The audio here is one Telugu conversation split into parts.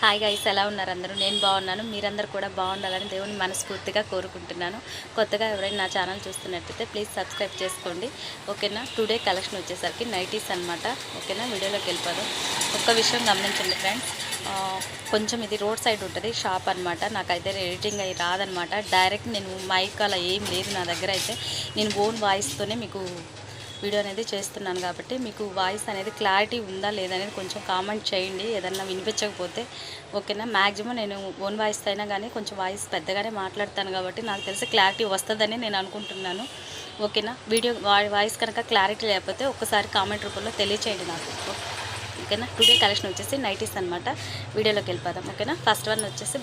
హాయ్ గైస్, ఎలా ఉన్నారు అందరూ? నేను బాగున్నాను. మీరందరూ కూడా బాగుండాలని దేవుని మనస్ఫూర్తిగా కోరుకుంటున్నాను. కొత్తగా ఎవరైనా నా ఛానల్ చూస్తున్నట్టయితే ప్లీజ్ సబ్స్క్రైబ్ చేసుకోండి. ఓకేనా? టుడే కలెక్షన్ వచ్చేసరికి నైటీస్ అనమాట. ఓకేనా? వీడియోలోకి వెళ్ళిపోదాం. ఒక్క విషయం గమనించండి ఫ్రెండ్స్, కొంచెం ఇది రోడ్ సైడ్ ఉంటుంది షాప్ అనమాట. నాకైతే ఎడిటింగ్ అయ్యి రాదనమాట. డైరెక్ట్ నేను మైక్ అలా ఏం లేదు నా దగ్గర. అయితే నేను ఓన్ వాయిస్తోనే మీకు వీడియో అనేది చేస్తున్నాను కాబట్టి మీకు వాయిస్ అనేది క్లారిటీ ఉందా లేదనేది కొంచెం కామెంట్ చేయండి ఏదన్నా వినిపించకపోతే. ఓకేనా? మ్యాక్సిమం నేను ఓన్ వాయిస్ అయినా కానీ కొంచెం వాయిస్ పెద్దగానే మాట్లాడతాను కాబట్టి నాకు తెలిసి క్లారిటీ వస్తుందని నేను అనుకుంటున్నాను. ఓకేనా? వీడియో వాయిస్ కనుక క్లారిటీ లేకపోతే ఒక్కసారి కామెంట్ రూపంలో తెలియచేయండి నాకు. ఓకేనా? టుడే కలెక్షన్ వచ్చేసి నైటీస్ అనమాట. వీడియోలోకి వెళ్ళిపోదాం. ఓకేనా? ఫస్ట్ వన్ వచ్చేసి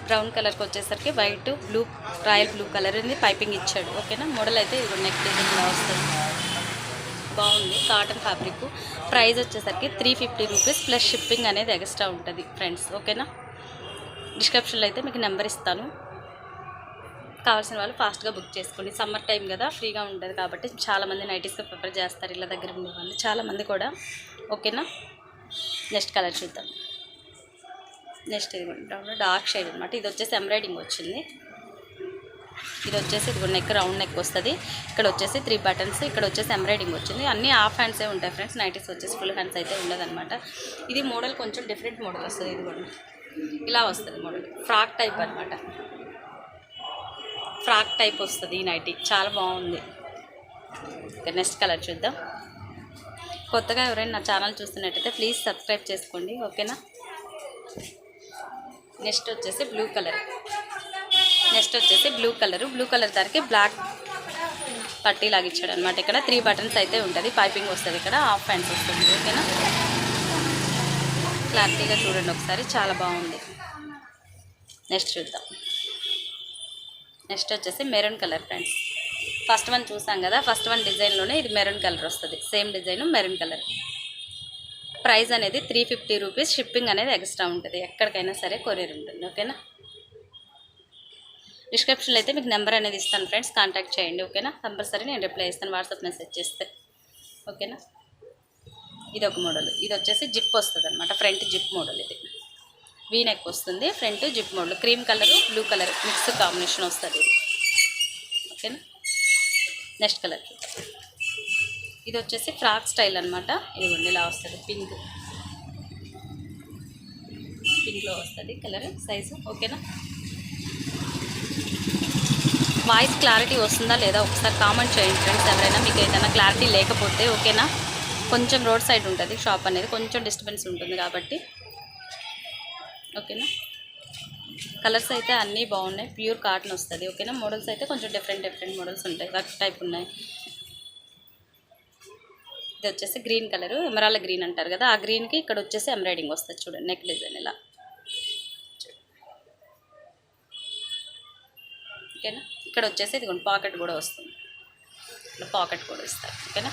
బ్రౌన్ కలర్కి వచ్చేసరికి white blue, royal blue colour అనేది పైపింగ్ ఇచ్చాడు. ఓకేనా? మోడల్ అయితే ఇది నెక్ డిజైన్ ఇలా వస్తుంది. బాగుంది, కాటన్ ఫ్యాబ్రిక్. ప్రైస్ వచ్చేసరికి 350 రూపీస్ ప్లస్ షిప్పింగ్ అనేది ఎక్స్ట్రా ఉంటుంది ఫ్రెండ్స్. ఓకేనా? డిస్క్రిప్షన్లో అయితే మీకు నెంబర్ ఇస్తాను. కావాల్సిన వాళ్ళు ఫాస్ట్గా బుక్ చేసుకోండి. సమ్మర్ టైం కదా, ఫ్రీగా ఉంటుంది కాబట్టి చాలామంది నైటీస్గా ప్రిపేర్ చేస్తారు ఇలా దగ్గర ఉండే వాళ్ళు చాలామంది కూడా. ఓకేనా? నెక్స్ట్ కలర్ చూద్దాం. నెక్స్ట్ ఇది డార్క్ షేడ్ అనమాట. ఇది వచ్చేసి ఎంబ్రాయిడింగ్ వచ్చింది. ఇది వచ్చేసి ఇది నెక్ రౌండ్ నెక్ వస్తుంది. ఇక్కడ వచ్చేసి 3 బటన్స్, ఇక్కడ వచ్చేసి ఎంబ్రాయిడింగ్ వచ్చింది. అన్నీ హాఫ్ హ్యాండ్సే ఉంటాయి ఫ్రెండ్స్. నైటీస్ వచ్చేసి ఫుల్ హ్యాండ్స్ అయితే ఉండదన్నమాట. ఇది మోడల్ కొంచెం డిఫరెంట్ మోడల్ వస్తుంది. ఇది కూడా ఇలా వస్తుంది మోడల్. ఫ్రాక్ టైప్ అనమాట. ఫ్రాక్ టైప్ వస్తుంది ఈ నైటీ. చాలా బాగుంది. నెక్స్ట్ కలర్ చూద్దాం. కొత్తగా ఎవరైనా నా ఛానల్ చూస్తున్నట్టయితే ప్లీజ్ సబ్స్క్రైబ్ చేసుకోండి. ఓకేనా? నెక్స్ట్ వచ్చేసి బ్లూ కలర్ దానికి బ్లాక్ పట్టీ లాగా ఇచ్చాడు అనమాట. ఇక్కడ 3 బటన్స్ అయితే ఉంటుంది. పైపింగ్ వస్తుంది. ఇక్కడ హాఫ్ హ్యాండ్స్ వస్తుంది. ఓకేనా? క్లారిటీగా చూడండి ఒకసారి, చాలా బాగుంది. నెక్స్ట్ చూద్దాం. నెక్స్ట్ వచ్చేసి maroon colour friends. First one చూసాం కదా, ఫస్ట్ వన్ డిజైన్లోనే ఇది మెరూన్ కలర్ వస్తుంది. Same design maroon colour. Price అనేది 350 రూపీస్. షిప్పింగ్ అనేది ఎక్స్ట్రా ఉంటుంది. ఎక్కడికైనా సరే కొరియర్ ఉంటుంది. ఓకేనా? డిస్క్రిప్షన్లో అయితే మీకు నెంబర్ అనేది ఇస్తాను ఫ్రెండ్స్, కాంటాక్ట్ చేయండి. ఓకేనా? కంపల్సరీ నేను రిప్లై ఇస్తాను వాట్సాప్ మెసేజ్ చేస్తే. ఓకేనా? ఇది ఒక మోడల్. ఇది వచ్చేసి జిప్ వస్తుంది అనమాట. Front zip model. ఇది వీ నెక్ వస్తుంది. Front zip model. Cream colour blue colour mix combination వస్తుంది ఇది. ఓకేనా? Next colour. ఇది వచ్చేసి ఫ్రాక్ స్టైల్ అనమాట. ఇది ఇలా వస్తుంది. పింక్లో వస్తుంది కలర్ సైజు. ఓకేనా? వాయిస్ క్లారిటీ వస్తుందా లేదా ఒకసారి కామెంట్ చేయండి ఫ్రెండ్స్. ఎవరైనా మీకు ఏదైనా క్లారిటీ లేకపోతే. ఓకేనా? కొంచెం రోడ్ సైడ్ ఉంటుంది షాప్ అనేది, కొంచెం డిస్టర్బెన్స్ ఉంటుంది కాబట్టి. ఓకేనా? కలర్స్ అయితే అన్నీ బాగున్నాయి. ప్యూర్ కాటన్ వస్తుంది. ఓకేనా? మోడల్స్ అయితే కొంచెం డిఫరెంట్ మోడల్స్ ఉంటాయి. వర్క్ టైప్ ఉన్నాయి. ఇది వచ్చేసి గ్రీన్ కలరు, ఎమరాల్డ్ గ్రీన్ అంటారు కదా, ఆ గ్రీన్కి ఇక్కడ వచ్చేసి ఎంబ్రాయిడింగ్ వస్తుంది. చూడండి నెక్ డిజైన్ ఇలా. ఓకేనా? ఇక్కడ వచ్చేసి ఇది పాకెట్ కూడా వస్తుంది. ఇక్కడ పాకెట్ కూడా ఇస్తారు. ఓకేనా?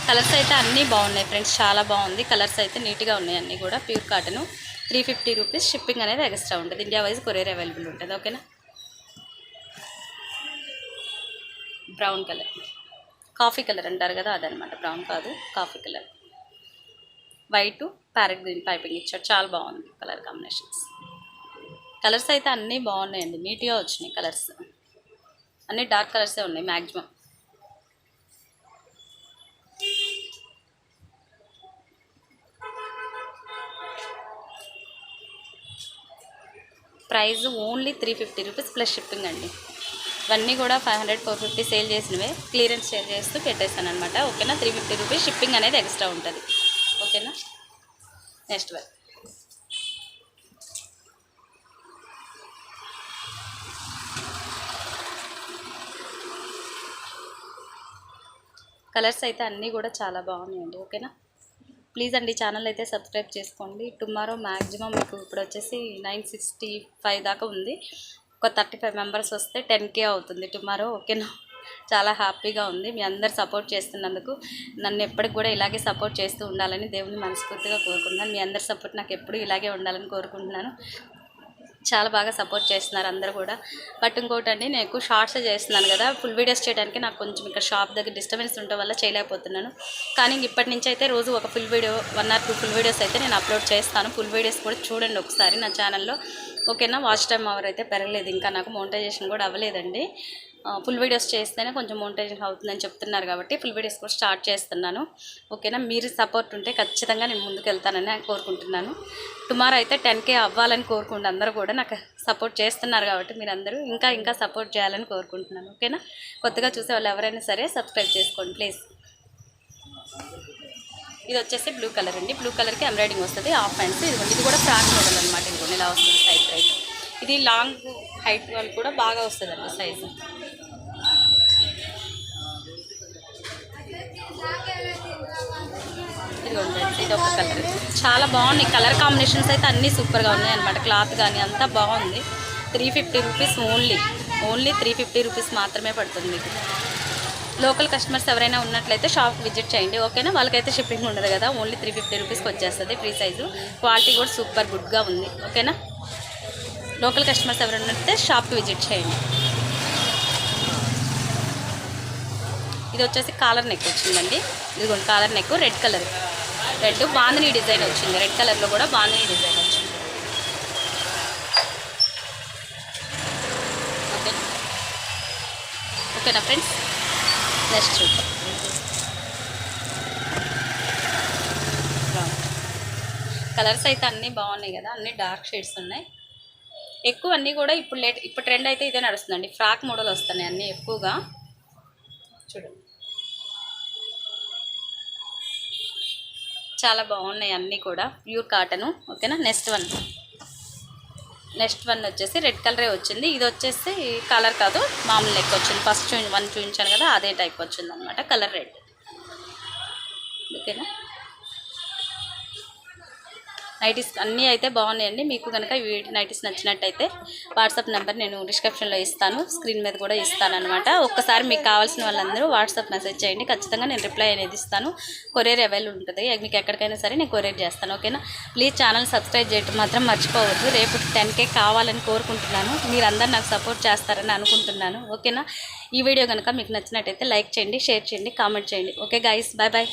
కలర్స్ అయితే అన్నీ బాగున్నాయి ఫ్రెండ్స్, చాలా బాగుంది. కలర్స్ అయితే నీట్గా ఉన్నాయి అన్నీ కూడా. Pure cotton. 350 రూపీస్. షిప్పింగ్ అనేది ఎక్స్ట్రా ఉంటుంది. ఇండియా వైజ్ కొరియర్ అవైలబుల్ ఉంటుంది. ఓకేనా? బ్రౌన్ కలర్, కాఫీ కలర్ అంటారు కదా అదనమాట. బ్రౌన్ కాదు, coffee colour. White parrot green piping ఇచ్చాడు. చాలా బాగుంది కలర్ కాంబినేషన్స్. కలర్స్ అయితే అన్నీ బాగున్నాయండి, నీట్గా వచ్చినాయి కలర్స్. అన్నీ డార్క్ కలర్సే ఉన్నాయి maximum. Price only 350 rupees plus shipping అండి. ఇవన్నీ కూడా 500, 450 సేల్ చేసినవే క్లియరెన్స్ సేల్ చేస్తూ పెట్టేస్తాను అనమాట. ఓకేనా? 350 రూపీస్. షిప్పింగ్ అనేది ఎక్స్ట్రా ఉంటుంది. ఓకేనా? Next one. కలర్స్ అయితే అన్నీ కూడా చాలా బాగున్నాయండి. ఓకేనా? ప్లీజ్ అండి ఛానల్ అయితే సబ్స్క్రైబ్ చేసుకోండి. టుమారో మ్యాక్సిమం మీకు ఇప్పుడు వచ్చేసి 965 దాకా ఉంది. ఒక 35 మెంబర్స్ వస్తే 10K అవుతుంది టుమారో. ఓకేనా? చాలా హ్యాపీగా ఉంది. మీ అందరు సపోర్ట్ చేస్తున్నందుకు. నన్ను ఎప్పటికి కూడా ఇలాగే సపోర్ట్ చేస్తూ ఉండాలని దేవుని మనస్ఫూర్తిగా కోరుకుంటున్నాను. మీ అందరి సపోర్ట్ నాకు ఎప్పుడు ఇలాగే ఉండాలని కోరుకుంటున్నాను. చాలా బాగా సపోర్ట్ చేస్తున్నారు అందరూ కూడా. బట్ ఇంకోటి అండి, నేను ఎక్కువ షార్ట్స్ చేస్తున్నాను కదా, ఫుల్ వీడియోస్ చేయడానికి నాకు కొంచెం ఇక్కడ షాప్ దగ్గర డిస్టర్బెన్స్ ఉండడం వల్ల చేయలేకపోతున్నాను. కానీ ఇప్పటి నుంచి అయితే రోజు ఒక full video 1 or 2 full videos అయితే నేను అప్లోడ్ చేస్తాను. ఫుల్ వీడియోస్ కూడా చూడండి ఒకసారి నా ఛానల్లో, ఓకేనా. వాచ్ టైం అవర్ అయితే పెరగలేదు ఇంకా, నాకు మోనిటైజేషన్ కూడా అవ్వలేదండి. ఫుల్ వీడియోస్ చేస్తేనే కొంచెం మోనిటైజేషన్ అవుతుందని చెప్తున్నారు కాబట్టి ఫుల్ వీడియోస్ కూడా స్టార్ట్ చేస్తున్నాను, ఓకేనా. మీరు సపోర్ట్ ఉంటే ఖచ్చితంగా నేను ముందుకు వెళ్తానని కోరుకుంటున్నాను. టుమారో అయితే 10K అవ్వాలని కోరుకుంటున్నాను. అందరూ కూడా నాకు సపోర్ట్ చేస్తున్నారు కాబట్టి మీరందరూ ఇంకా సపోర్ట్ చేయాలని కోరుకుంటున్నాను, ఓకేనా. కొత్తగా చూసే వాళ్ళు ఎవరైనా సరే సబ్స్క్రైబ్ చేసుకోండి ప్లీజ్. ఇది వచ్చేసి బ్లూ కలర్ అండి. బ్లూ కలర్కి ఎంబ్రాయిడింగ్ వస్తుంది, హాఫ్ హ్యాండ్స్. ఇది కూడా ఫ్రాక్ మోడల్ అనమాట. ఇదిగోండి ఇలా వస్తుంది సైజ్ రైట్. ఇది లాంగ్ హైట్ వాళ్ళు కూడా బాగా వస్తుందండి సైజు. ఇదిగోండి ఇది ఒక కలర్. చాలా బాగున్నాయి కలర్ కాంబినేషన్స్ అయితే అన్నీ సూపర్గా ఉన్నాయి అనమాట. క్లాత్ కానీ అంతా బాగుంది. 350 రూపీస్ ఓన్లీ 350 రూపీస్ మాత్రమే పడుతుంది మీకు. లోకల్ కస్టమర్స్ ఎవరైనా ఉన్నట్లయితే షాప్కి విజిట్ చేయండి, ఓకేనా. వాళ్ళకైతే షిప్పింగ్ ఉండదు కదా, ఓన్లీ 350 రూపీస్కి వచ్చేస్తుంది ఫ్రీ సైజు. క్వాలిటీ కూడా సూపర్ గుడ్గా ఉంది, ఓకేనా. లోకల్ కస్టమర్స్ ఎవరైనా ఉన్నట్లయితే షాప్కి విజిట్ చేయండి. ఇది వచ్చేసి కాలర్ నెక్ వచ్చిందండి. ఇదిగోండి collar neck, red colour, red bandhani design వచ్చింది. రెడ్ కలర్లో కూడా బాందిని డిజైన్ వచ్చింది, ఓకేనా ఫ్రెండ్స్. నెక్స్ట్ కలర్స్ అయితే అన్నీ బాగున్నాయి కదా, అన్నీ డార్క్ షేడ్స్ ఉన్నాయి. ఎక్కువ అన్నీ కూడా ఇప్పుడు ట్రెండ్ అయితే ఇదే నడుస్తుందండి. ఫ్రాక్ మోడల్ వస్తున్నాయి అన్నీ ఎక్కువగా. చూడండి చాలా బాగున్నాయి అన్నీ కూడా, ప్యూర్ కాటను, ఓకేనా. నెక్స్ట్ వన్ వచ్చేసి రెడ్ కలరే వచ్చింది. ఇది వచ్చేసి కలర్ కాదు, మామూలు నెక్ వచ్చింది. ఫస్ట్ వన్ చూపించాను కదా, అదే టైప్ వచ్చింది అనమాట, కలర్ రెడ్, ఓకేనా. నైటీస్ అన్నీ అయితే బాగున్నాయండి. మీకు కనుక ఈ నైటీస్ నచ్చినట్టయితే వాట్సాప్ నెంబర్ నేను డిస్క్రిప్షన్లో ఇస్తాను, స్క్రీన్ మీద కూడా ఇస్తాను అనమాట. ఒక్కసారి మీకు కావాల్సిన వాళ్ళందరూ వాట్సాప్ మెసేజ్ చేయండి, ఖచ్చితంగా నేను రిప్లై అనేది ఇస్తాను. కొరియర్ అవైలబుల్ ఉంటుంది, మీకు ఎక్కడికైనా సరే నేను కొరియర్ చేస్తాను, ఓకేనా. ప్లీజ్ ఛానల్ సబ్స్క్రైబ్ చేయడం మాత్రం మర్చిపోవద్దు. రేపు 10K కావాలని కోరుకుంటున్నాను. మీరందరూ నాకు సపోర్ట్ చేస్తారని అనుకుంటున్నాను, ఓకేనా. ఈ వీడియో కనుక మీకు నచ్చినట్టయితే లైక్ చేయండి, షేర్ చేయండి, కామెంట్ చేయండి, ఓకే గైస్. Bye bye.